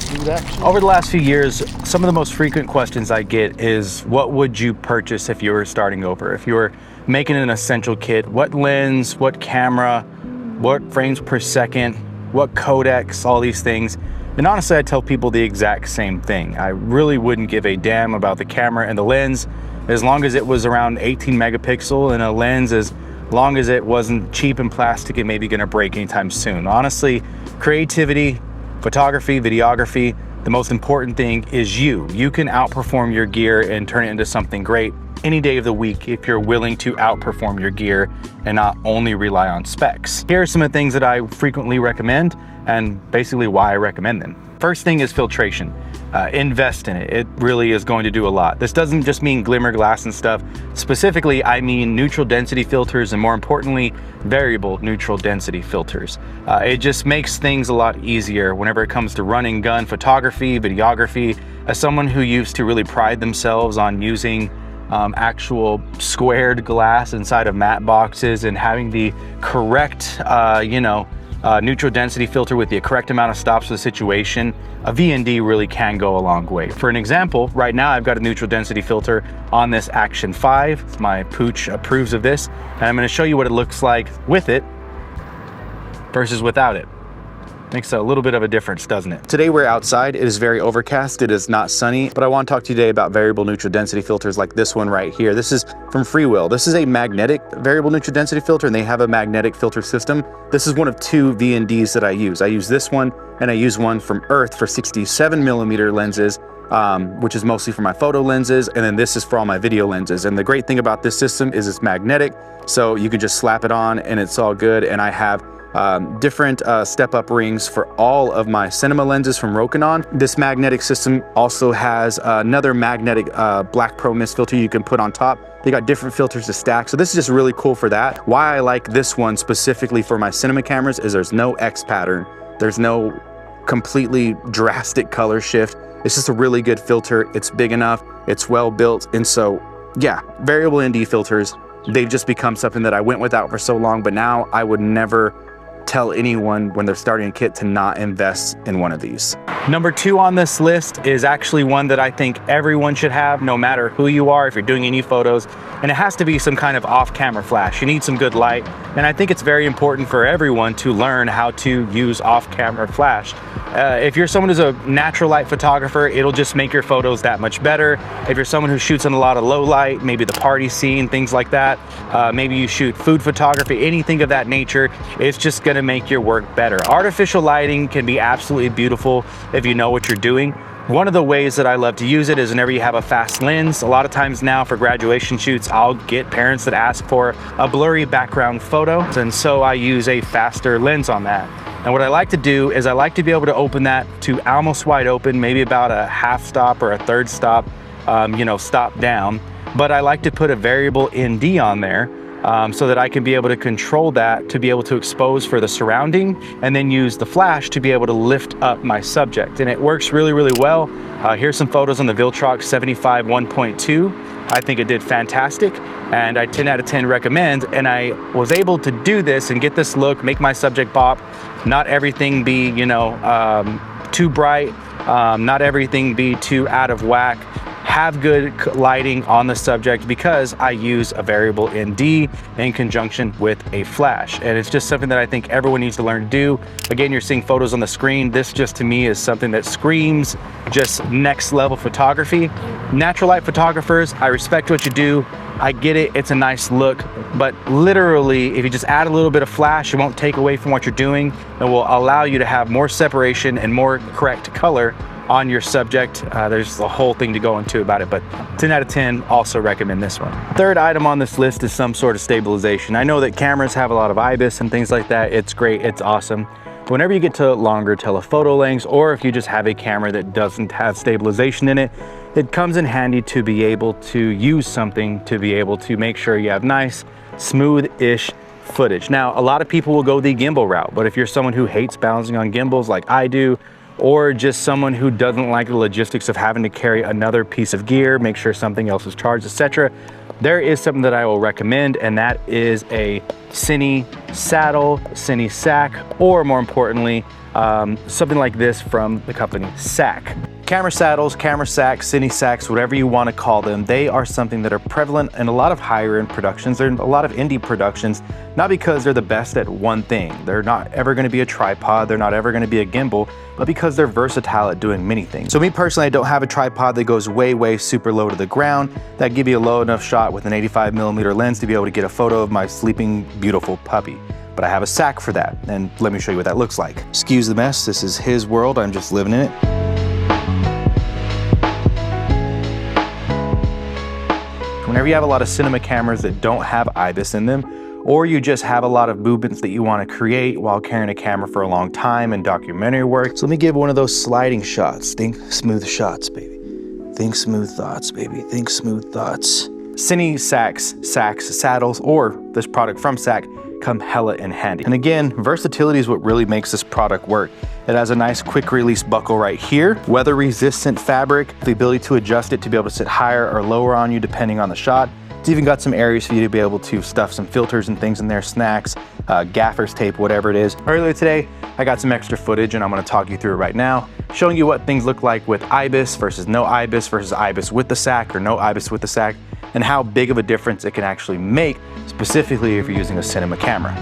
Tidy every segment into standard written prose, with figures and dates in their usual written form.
do that? Over the last few years, some of the most frequent questions I get is, what would you purchase if you were starting over? If you were making an essential kit, what lens, what camera, what frames per second, what codecs, all these things. And honestly, I tell people the exact same thing. I really wouldn't give a damn about the camera and the lens as long as it was around 18 megapixel, and a lens as long as it wasn't cheap and plastic and maybe gonna break anytime soon. Honestly, creativity, photography, videography, the most important thing is you. You can outperform your gear and turn it into something great any day of the week if you're willing to outperform your gear and not only rely on specs. Here are some of the things that I frequently recommend and basically why I recommend them. First thing is filtration. Invest in it. It really is going to do a lot. This doesn't just mean glimmer glass and stuff. Specifically, I mean neutral density filters, and more importantly, variable neutral density filters. It just makes things a lot easier whenever it comes to running gun photography, videography. As someone who used to really pride themselves on using actual squared glass inside of matte boxes and having the correct, neutral density filter with the correct amount of stops for the situation, a VND really can go a long way. For an example, right now I've got a neutral density filter on this Action 5. My pooch approves of this, and I'm gonna show you what it looks like with it versus without it. Makes a little bit of a difference, doesn't it? Today we're outside. It is very overcast. It is not sunny, but I want to talk to you today about variable neutral density filters like this one right here. This is from Freewheel. This is a magnetic variable neutral density filter, and they have a magnetic filter system. This is one of two VNDs that I use. I use this one, and I use one from Earth for 67mm lenses, which is mostly for my photo lenses, and then this is for all my video lenses. And the great thing about this system is it's magnetic, so you can just slap it on and it's all good. And I have different step-up rings for all of my cinema lenses from Rokinon. This magnetic system also has another magnetic black pro mist filter you can put on top. They got different filters to stack, so this is just really cool for that. Why I like this one specifically for my cinema cameras is there's no X pattern. There's no completely drastic color shift. It's just a really good filter. It's big enough, it's well built, and so yeah, variable ND filters, they've just become something that I went without for so long, but now I would never tell anyone when they're starting a kit to not invest in one of these. Number 2 on this list is actually one that I think everyone should have, no matter who you are, if you're doing any photos, and it has to be some kind of off-camera flash. You need some good light, and I think it's very important for everyone to learn how to use off-camera flash. If you're someone who's a natural light photographer, it'll just make your photos that much better. If you're someone who shoots in a lot of low light, maybe the party scene, things like that, maybe you shoot food photography, anything of that nature, it's just gonna make your work better. Artificial lighting can be absolutely beautiful if you know what you're doing. One of the ways that I love to use it is whenever you have a fast lens. A lot of times now for graduation shoots, I'll get parents that ask for a blurry background photo, and so I use a faster lens on that. And what I like to do is I like to be able to open that to almost wide open, maybe about a half stop or a third stop, stop down. But I like to put a variable ND on there so that I can be able to control that to be able to expose for the surrounding, and then use the flash to be able to lift up my subject. And it works really, really well. Here's some photos on the Viltrox 75 1.2. I think it did fantastic, and I 10 out of 10 recommend. And I was able to do this and get this look, make my subject pop, not everything be, too bright, not everything be too out of whack, have good lighting on the subject because I use a variable ND in conjunction with a flash. And it's just something that I think everyone needs to learn to do. Again, you're seeing photos on the screen. This just to me is something that screams just next level photography. Natural light photographers, I respect what you do. I get it, it's a nice look, but literally if you just add a little bit of flash, it won't take away from what you're doing. It will allow you to have more separation and more correct color on your subject. There's a whole thing to go into about it, but 10 out of 10 also recommend this one. Third item on this list is some sort of stabilization. I know that cameras have a lot of IBIS and things like that. It's great, it's awesome. Whenever you get to longer telephoto lengths, or if you just have a camera that doesn't have stabilization in it, it comes in handy to be able to use something to be able to make sure you have nice, smooth-ish footage. Now, a lot of people will go the gimbal route, but if you're someone who hates balancing on gimbals like I do, or just someone who doesn't like the logistics of having to carry another piece of gear, make sure something else is charged, etc., there is something that I will recommend, and that is a Cine saddle, Cine sack, or more importantly, something like this from the company SAC. Camera saddles, camera sacks, Cine sacks, whatever you want to call them, they are something that are prevalent in a lot of higher end productions. They're in a lot of indie productions, not because they're the best at one thing. They're not ever going to be a tripod, they're not ever going to be a gimbal, but because they're versatile at doing many things. So me personally, I don't have a tripod that goes way super low to the ground, that give you a low enough shot with an 85mm lens to be able to get a photo of my sleeping beautiful puppy. But I have a sack for that, and let me show you what that looks like. Excuse the mess, this is his world, I'm just living in it. Whenever you have a lot of cinema cameras that don't have IBIS in them, or you just have a lot of movements that you want to create while carrying a camera for a long time in documentary work. So let me give one of those sliding shots. Think smooth shots, baby. Think smooth thoughts, baby. Think smooth thoughts. Cine sacks, saddles, or this product from SAC come hella in handy. And again, versatility is what really makes this product work. It has a nice quick release buckle right here, weather resistant fabric, the ability to adjust it to be able to sit higher or lower on you depending on the shot. It's even got some areas for you to be able to stuff some filters and things in there, snacks, gaffer's tape, whatever it is. Earlier today, I got some extra footage and I'm gonna talk you through it right now, showing you what things look like with IBIS versus no IBIS versus IBIS with the sack or no IBIS with the sack, and how big of a difference it can actually make, specifically if you're using a cinema camera.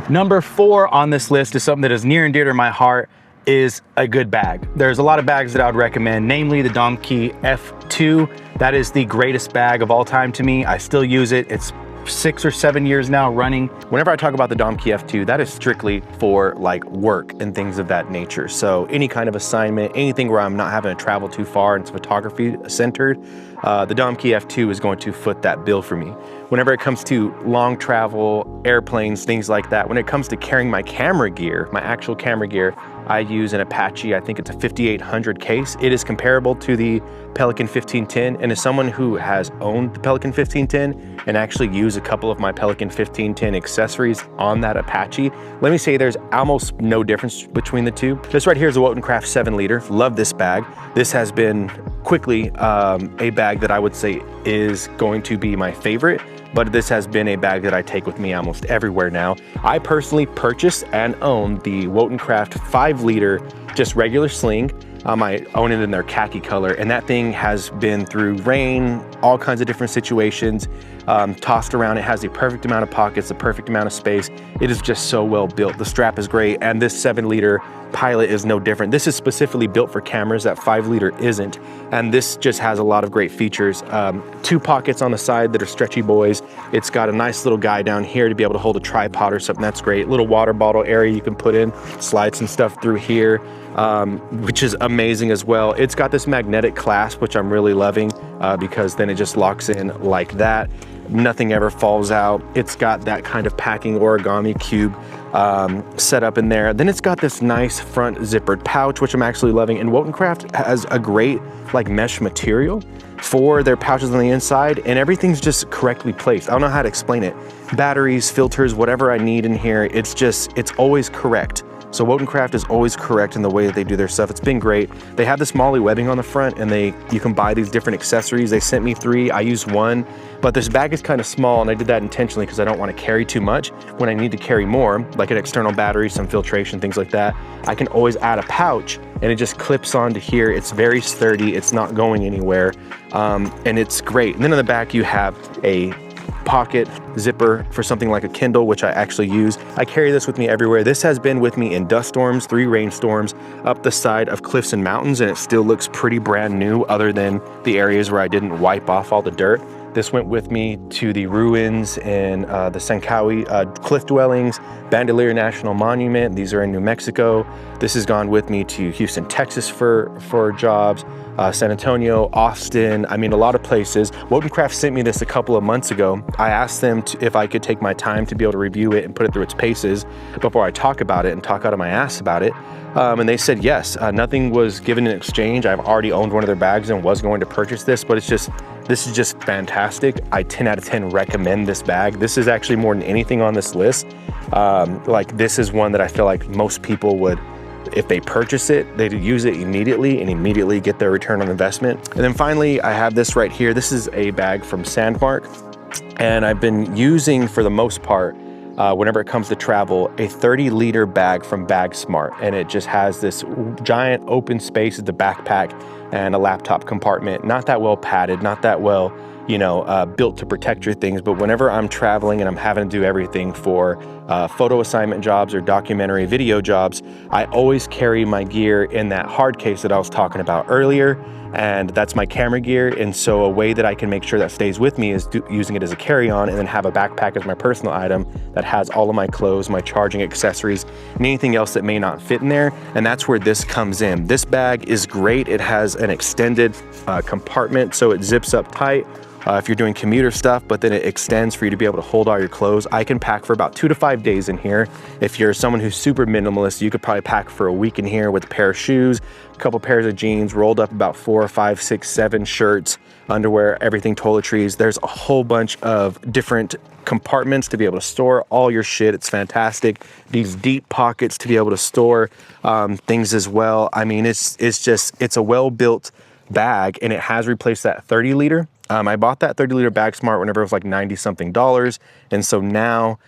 Number 4 on this list is something that is near and dear to my heart, is a good bag. There's a lot of bags that I would recommend, namely the Domkey F2. That is the greatest bag of all time to me. I still use it. It's 6 or 7 years now running. Whenever I talk about the Domkey F2, that is strictly for like work and things of that nature. So any kind of assignment, anything where I'm not having to travel too far and it's photography centered, the Domkey F2 is going to foot that bill for me. Whenever it comes to long travel, airplanes, things like that, when it comes to carrying my camera gear, my actual camera gear, I use an Apache, I think it's a 5800 case. It is comparable to the Pelican 1510, and as someone who has owned the Pelican 1510 and actually used a couple of my Pelican 1510 accessories on that Apache, let me say there's almost no difference between the two. This right here is a Wotancraft 7-liter. Love this bag. This has been quickly a bag that I would say is going to be my favorite, but this has been a bag that I take with me almost everywhere now. I personally purchased and own the Wotancraft 5-liter, just regular sling. I own it in their khaki color, and that thing has been through rain, all kinds of different situations, tossed around. It has the perfect amount of pockets, the perfect amount of space. It is just so well built. The strap is great, and this 7-liter Pilot is no different. This is specifically built for cameras, that 5-liter isn't, and this just has a lot of great features. 2 pockets on the side that are stretchy boys. It's got a nice little guy down here to be able to hold a tripod or something. That's great. Little water bottle area you can put in, slide some stuff through here, which is amazing as well. It's got this magnetic clasp, which I'm really loving, because then it just locks in like that. Nothing ever falls out. It's got that kind of packing origami cube set up in there. Then it's got this nice front zippered pouch, which I'm actually loving. And Wotancraft has a great like mesh material for their pouches on the inside, and everything's just correctly placed. I don't know how to explain it. Batteries, filters, whatever I need in here, it's always correct. So Wotancraft is always correct in the way that they do their stuff. It's been great. They have this MOLLE webbing on the front, and you can buy these different accessories. They sent me 3, I used 1, but this bag is kind of small, and I did that intentionally because I don't want to carry too much. When I need to carry more, like an external battery, some filtration, things like that, I can always add a pouch, and it just clips onto here. It's very sturdy, it's not going anywhere, and it's great. And then in the back you have a pocket zipper for something like a Kindle, which I actually use. I carry this with me everywhere. This has been with me in dust storms, 3 rainstorms, up the side of cliffs and mountains, and it still looks pretty brand new other than the areas where I didn't wipe off all the dirt. This went with me to the ruins in the Sankawi cliff dwellings, Bandelier National Monument. These are in New Mexico. This has gone with me to Houston, Texas for jobs, San Antonio, Austin, I mean a lot of places. Wotancraft sent me this a couple of months ago. I asked them if I could take my time to be able to review it and put it through its paces before I talk about it and talk out of my ass about it. And they said yes. Nothing was given in exchange. I've already owned one of their bags and was going to purchase this, but this is just fantastic. I 10 out of 10 recommend this bag. This is actually more than anything on this list. Like this is one that I feel like most people would if they purchase it, they use it immediately and immediately get their return on investment. And then finally, I have this right here. This is a bag from Sandmark, and I've been using, for the most part, whenever it comes to travel, a 30-liter bag from Bag Smart, and it just has this giant open space at the backpack and a laptop compartment. Not that well padded, not that well, you know, built to protect your things. But whenever I'm traveling and I'm having to do everything for photo assignment jobs or documentary video jobs, I always carry my gear in that hard case that I was talking about earlier. And that's my camera gear. And so a way that I can make sure that stays with me is using it as a carry-on, and then have a backpack as my personal item that has all of my clothes, my charging accessories, and anything else that may not fit in there. And that's where this comes in. This bag is great. It has an extended compartment, so it zips up tight if you're doing commuter stuff, but then it extends for you to be able to hold all your clothes. I can pack for about 2 to 5 days in here. If you're someone who's super minimalist, you could probably pack for a week in here with a pair of shoes, a couple pairs of jeans, rolled up about 4, 5, 6, 7 shirts, underwear, everything, toiletries. There's a whole bunch of different compartments to be able to store all your shit. It's fantastic. These deep pockets to be able to store things as well. I mean, it's a well-built bag, and it has replaced that 30-liter. I bought that 30-liter Bag Smart whenever it was like $90-something. And so now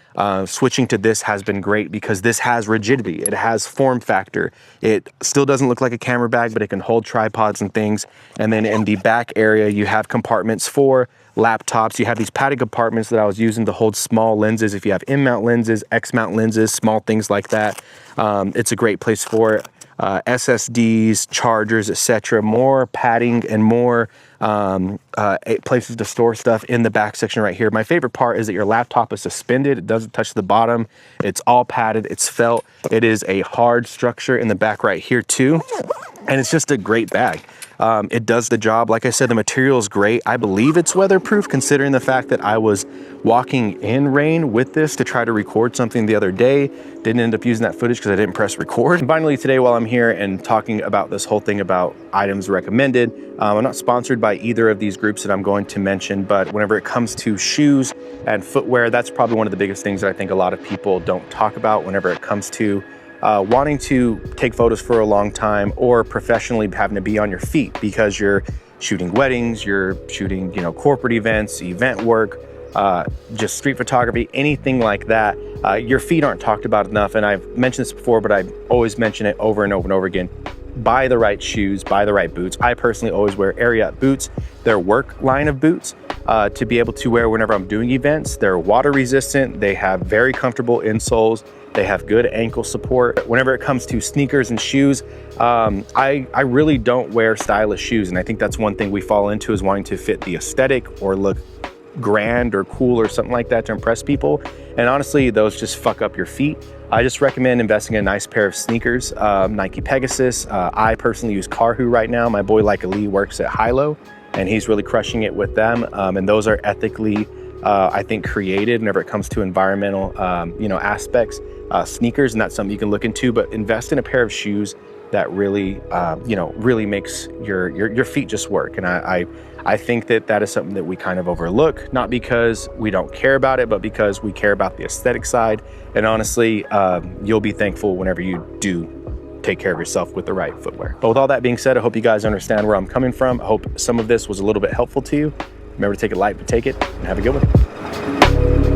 switching to this has been great because this has rigidity. It has form factor. It still doesn't look like a camera bag, but it can hold tripods and things. And then in the back area, you have compartments for laptops. You have these padded compartments that I was using to hold small lenses. If you have in-mount lenses, X-mount lenses, small things like that, it's a great place for it. SSDs, chargers, etc. More padding and more places to store stuff in the back section right here. My favorite part is that your laptop is suspended. It doesn't touch the bottom. It's all padded. It's felt. It is a hard structure in the back right here too. And it's just a great bag. It does the job. Like I said, the material is great. I believe it's weatherproof, considering the fact that I was walking in rain with this to try to record something the other day. Didn't end up using that footage because I didn't press record. And finally today, while I'm here and talking about this whole thing about items recommended, I'm not sponsored by either of these groups that I'm going to mention, but whenever it comes to shoes and footwear, that's probably one of the biggest things that I think a lot of people don't talk about whenever it comes to wanting to take photos for a long time, or professionally having to be on your feet because you're shooting weddings, you're shooting, you know, corporate events, event work, just street photography, anything like that. Your feet aren't talked about enough. And I've mentioned this before, but I always mention it over and over and over again. Buy the right shoes, buy the right boots. I personally always wear Ariat boots. They're work line of boots to be able to wear whenever I'm doing events. They're water resistant. They have very comfortable insoles. They have good ankle support. Whenever it comes to sneakers and shoes, I really don't wear stylish shoes. And I think that's one thing we fall into, is wanting to fit the aesthetic or look grand or cool or something like that to impress people. And honestly, those just fuck up your feet. I just recommend investing in a nice pair of sneakers, Nike Pegasus. I personally use Carhu right now. My boy Like Ali works at Hilo, and he's really crushing it with them. And those are ethically, I think, created whenever it comes to environmental, aspects. Sneakers, and that's something you can look into. But invest in a pair of shoes that really, really makes your feet just work. And I think that is something that we kind of overlook, not because we don't care about it, but because we care about the aesthetic side. And honestly, you'll be thankful whenever you do take care of yourself with the right footwear. But with all that being said, I hope you guys understand where I'm coming from. I hope some of this was a little bit helpful to you. Remember to take it light, but take it, and have a good one.